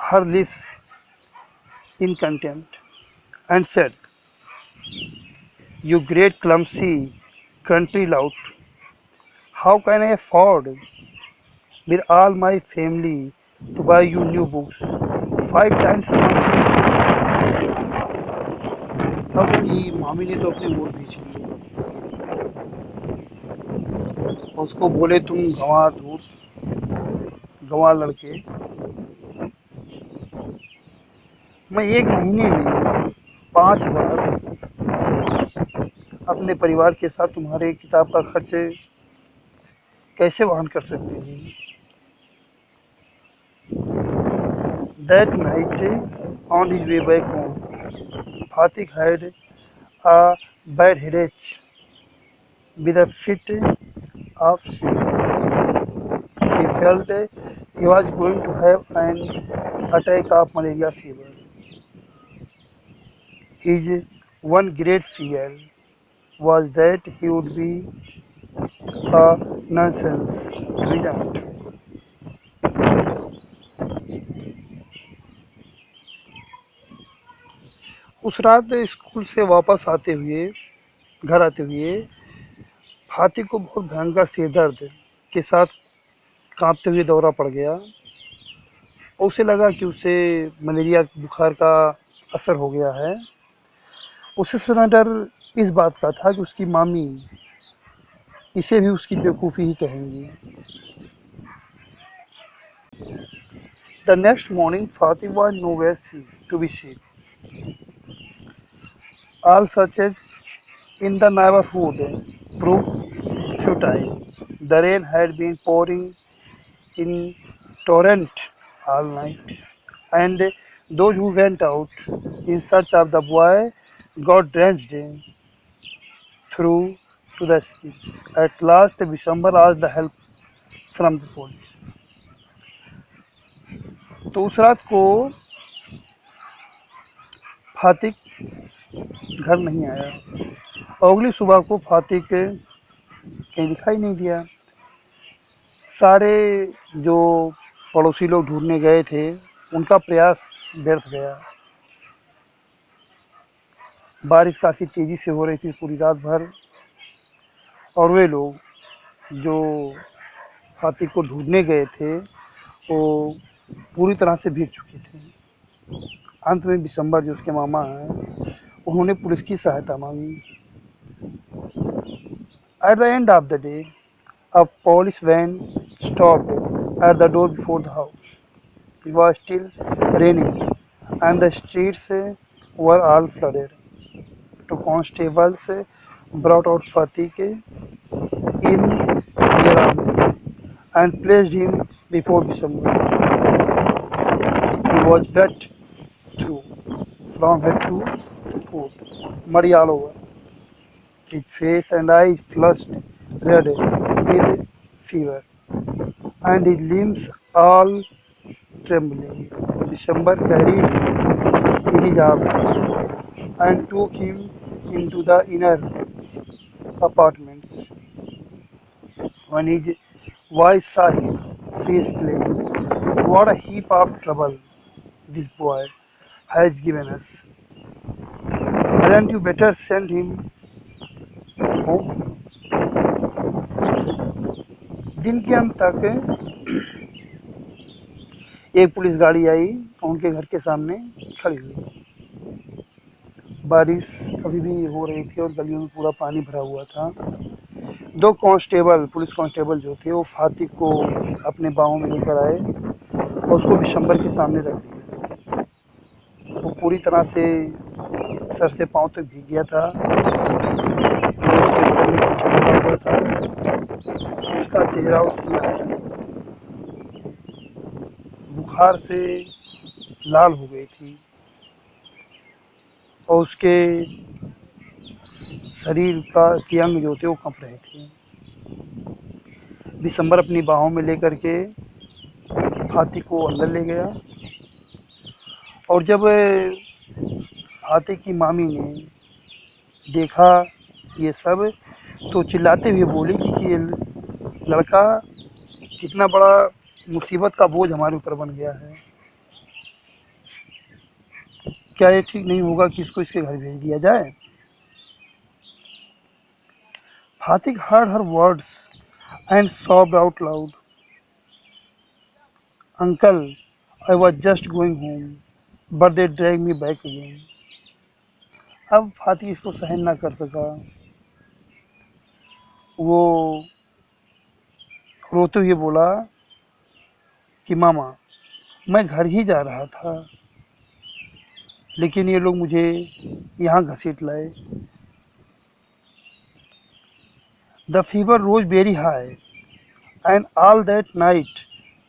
her lips in contempt and said, "You great clumsy country lout, how can I afford with all my family to buy you new books 5 times a month?" अब की मामी ने तो अपनी vote बेच ली और उसको बोले, तुम गंवार दूर गंवार लड़के, मैं 1 महीने में 5 बार अपने परिवार के साथ तुम्हारे किताब का खर्च कैसे वहन कर सकती हूँ? That night, on his way back home, Fatik had a bad headache with a fit of shivering. He felt he was going to have an attack of malaria fever. His one great fear was that he would be a nonsense regent. उस रात school से वापस आते हुए घर आते हुए फातिक को बहुत भयंकर सिर दर्द के साथ कांपते हुए दौरा पड़ गया और उसे लगा कि उसे मलेरिया बुखार का असर हो गया है। उसे सुना डर इस बात का था कि उसकी मामी इसे भी उसकी बेवकूफ़ी ही कहेंगी। The next morning, Fatima was nowhere to be seen. All searches in the neighborhood proved futile. The rain had been pouring in torrent all night, and those who went out in search of the boy got drenched through to the skin. At last, December asked the help from the police. तो उस रात को फातिक घर नहीं आया और अगली सुबह को फातिक कहीं दिखाई नहीं दिया। सारे जो पड़ोसी लोग ढूंढने गए थे उनका प्रयास व्यर्थ गया। बारिश काफ़ी तेज़ी से हो रही थी पूरी रात भर और वे लोग जो फातिक को ढूंढने गए थे वो पूरी तरह से भीग चुके थे। अंत में दिसंबर जो उसके मामा हैं उन्होंने पुलिस की सहायता मांगी। At the end of the day, a police van stopped at the door before the house. It was still raining and the streets were all flooded. Two constables brought out Fatik in their arms and placed him before December. He was wet through, from head to foot, muddy all over. His face and eyes flushed red with fever, and his limbs all trembling. December carried him in his arms and took him into the inner apartments. When his wife saw him, she exclaimed, "What a heap of trouble this boy has given us. Hadn't you better send him home?" दिन के अंत तक एक police गाड़ी आई और उनके घर के सामने खड़ी हुई। बारिश अभी भी हो रही थी और गलियों में पूरा पानी भरा हुआ था। दो कांस्टेबल पुलिस कांस्टेबल जो थे वो फातिक को अपने बाहों में लेकर आए और उसको दिसंबर के सामने रख दिया। वो पूरी तरह से सर से पांव तक भीग गया था। उसका चेहरा उसकी आंखें बुखार से लाल हो गई थी और उसके शरीर के अंग जो थे वो कंप रहे थे। दिसंबर अपनी बाहों में लेकर के हाथी को अंदर ले गया और जब हाथी की मामी ने देखा ये सब तो चिल्लाते हुए बोली कि ये लड़का कितना बड़ा मुसीबत का बोझ हमारे ऊपर बन गया है। क्या ये ठीक नहीं होगा कि इसको इसके घर भेज दिया जाए? फातिक heard her words and sobbed out loud. Uncle, I was just going home, but they dragged me back again. अब फातिक इसको सहन ना कर सका। वो रोते हुए बोला कि मामा, मैं घर ही जा रहा था, लेकिन ये लोग मुझे यहाँ घसीट लाए। The fever rose very high, and all that night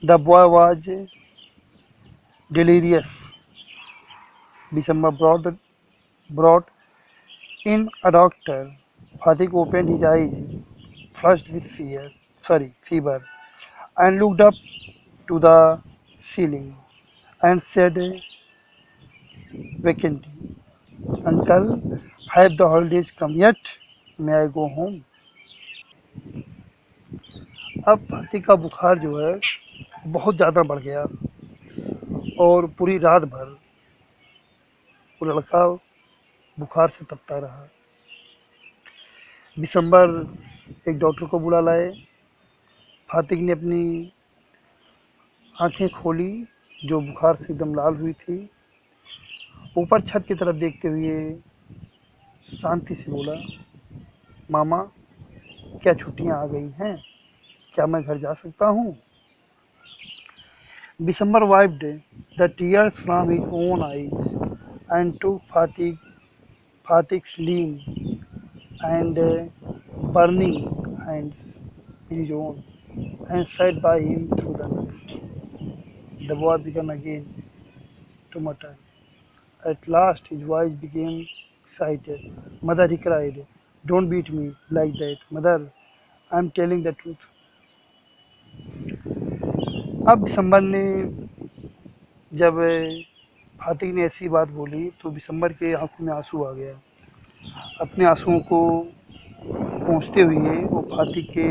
the boy was delirious. December brought in a doctor. Fatik opened his eyes, flushed with fever, and looked up to the ceiling and said vacantly, Uncle, have the holidays come yet? May I go home? अब फातिक का बुखार जो है बहुत ज़्यादा बढ़ गया और पूरी रात भर वो लड़का बुखार से तपता रहा। दिसंबर एक डॉक्टर को बुला लाए। फातिक ने अपनी आंखें खोली जो बुखार से एकदम लाल हुई थी। ऊपर छत की तरफ देखते हुए शांति से बोला, मामा, क्या छुट्टियां आ गई हैं? क्या मैं घर जा सकता हूँ? दिसंबर wiped the tears from his own eyes and took Fatik's lean and burning hands in his own and sat by him through the night. The boy began again to mutter. At last his voice became excited. Mother, he cried, don't beat me like that. Mother, I'm telling the truth. अब दिसंबर ने जब फातिक ने ऐसी बात बोली तो दिसंबर के आंखों में आंसू आ गया। अपने आंसुओं को पोंछते हुए वो फातिक के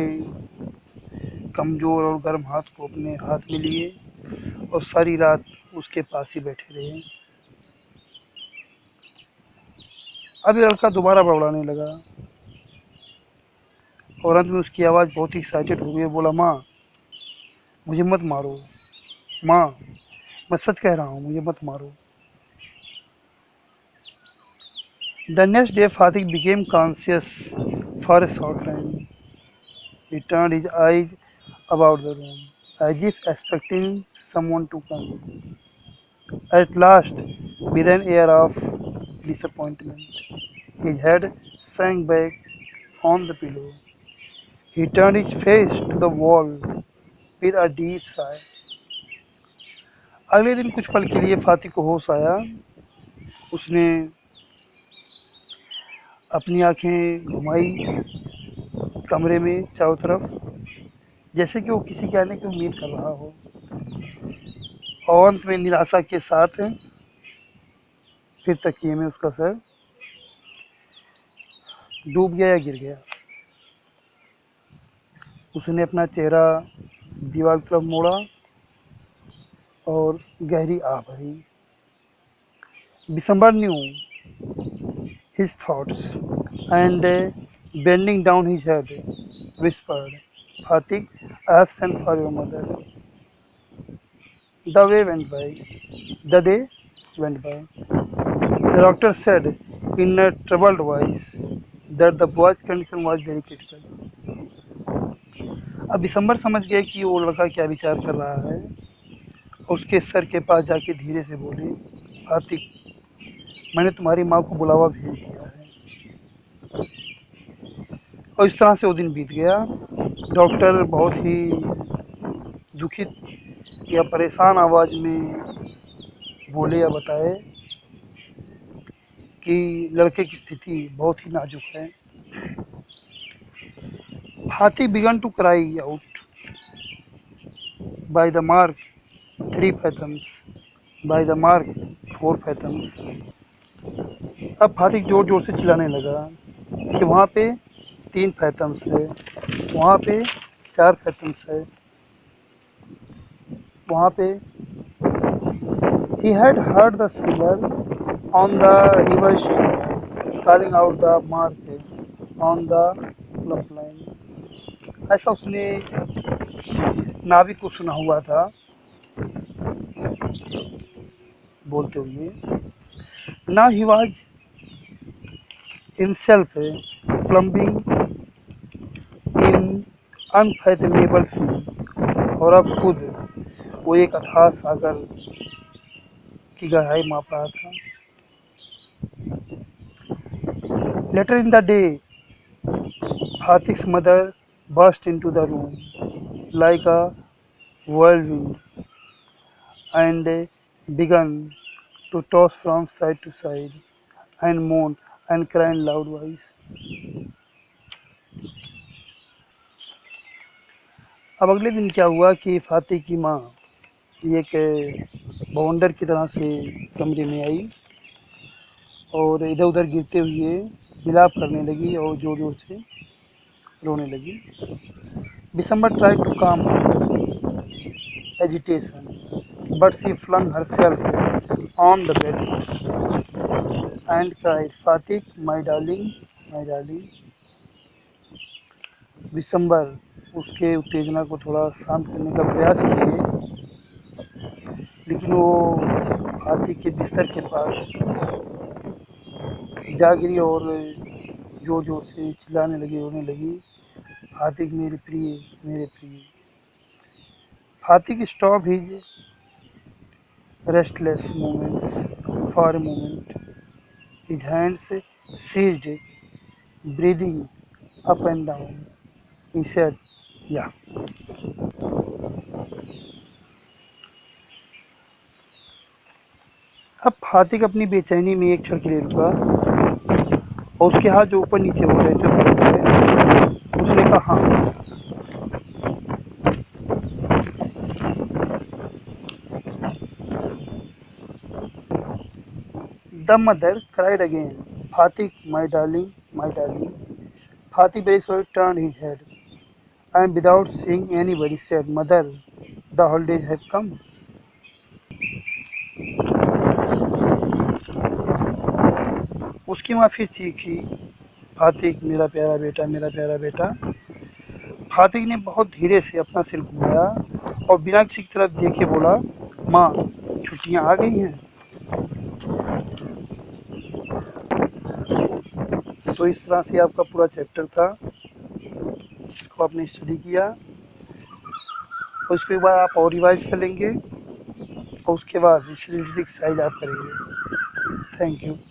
कमजोर और गर्म हाथ को अपने हाथ में लिए और सारी रात उसके पास ही बैठे रहे। अब ये लड़का दोबारा बड़बड़ाने लगा और अंत में उसकी आवाज़ बहुत ही एक्साइटेड हो गई। बोला, माँ, मुझे मत मारो। माँ, मैं सच कह रहा हूँ, मुझे मत मारो। The next day Fatik became conscious for a short time. He turned his eyes about the room, as if expecting someone to come. At last, with an air of disappointment, his head sank back on the pillow. He turned his face to the wall with a deep sigh. अगले दिन कुछ पल के लिए फातिक को होश आया। उसने अपनी आंखें घुमाई कमरे में चारों तरफ, जैसे कि वो किसी के आने की उम्मीद कर रहा हो, और अंत में निराशा के साथ फिर तकिए में उसका सर डूब गया या गिर गया। उसने अपना चेहरा दीवार की तरफ मोड़ा और गहरी आह भरी। दिसंबर new his thoughts and bending down his head whispered, Fatik, I have sent for your mother. The way went by. The day went by. The doctor said in a troubled voice that the boy's condition was very critical. अब दिसंबर समझ गए कि वो लड़का क्या विचार कर रहा है। उसके सर के पास जाके धीरे से बोले, फातिक, मैंने तुम्हारी माँ को बुलावा भेज दिया है। और इस तरह से वो दिन बीत गया। डॉक्टर बहुत ही दुखित या परेशान आवाज़ में बोले या बताए कि लड़के की स्थिति बहुत ही नाजुक है। Hathi began to cry out by the mark 3 fathoms, by the mark 4 fathoms. अब फातिक जोर जोर से चिल्लाने लगा कि वहाँ पे 3 फैथम्स है, वहाँ पे 4 फैथम्स है, वहाँ पे। He had heard the sailor on the river stream, calling out the market on the plump line. ऐसा उसने नाविक को सुना हुआ था बोलते हुए. Now he was himself plumbing in unfathomable sea. और अब खुद वो एक अथाह सागर की गहराई माप रहा था. Later in the day, Hatik's mother burst into the room like a whirlwind and began to toss from side to side and moan and cry in loud voice. अब अगले दिन क्या हुआ कि फातिक की माँ एक बवंडर की तरह से कमरे में आई और इधर उधर गिरते हुए विलाप करने लगी और जोर जोर से रोने लगी. December tried to calm her agitation, but she flung herself on the bed and cried, "Fatik, my darling, my darling." दिसंबर उसके उत्तेजना को थोड़ा शांत करने का प्रयास किए, लेकिन वो फातिक के बिस्तर के पास जा गिरी और जोर जोर से चिल्लाने लगी, रोने लगी, फातिक मेरे प्रिय, मेरे प्रिय. फातिक stopped his restless movements for a moment. His hands ceased breathing up and down. He said, "Yeah." अब फातिक अपनी बेचैनी में एक क्षण के लिए रुका और उसके हाथ जो ऊपर नीचे हो रहे थे पलंग पे, उसने कहा, "हाँ." The mother cried again, "Fatik, my darling, my darling." Fatik very slowly turned his head and without seeing anybody said, "Mother, the holidays have come." उसकी माँ फिर चीखी, "फातिक, मेरा प्यारा बेटा, मेरा प्यारा बेटा." फातिक ने बहुत धीरे से अपना सिर घुमाया और बिना किसी की तरफ देखे बोला, "माँ, छुट्टियाँ आ गई हैं." तो इस तरह से आपका पूरा चैप्टर था जिसको आपने स्टडी किया और उसके बाद आप और रिवाइज कर लेंगे और उसके बाद इस रिलेटेड एक्सरसाइज आप करेंगे. Thank you.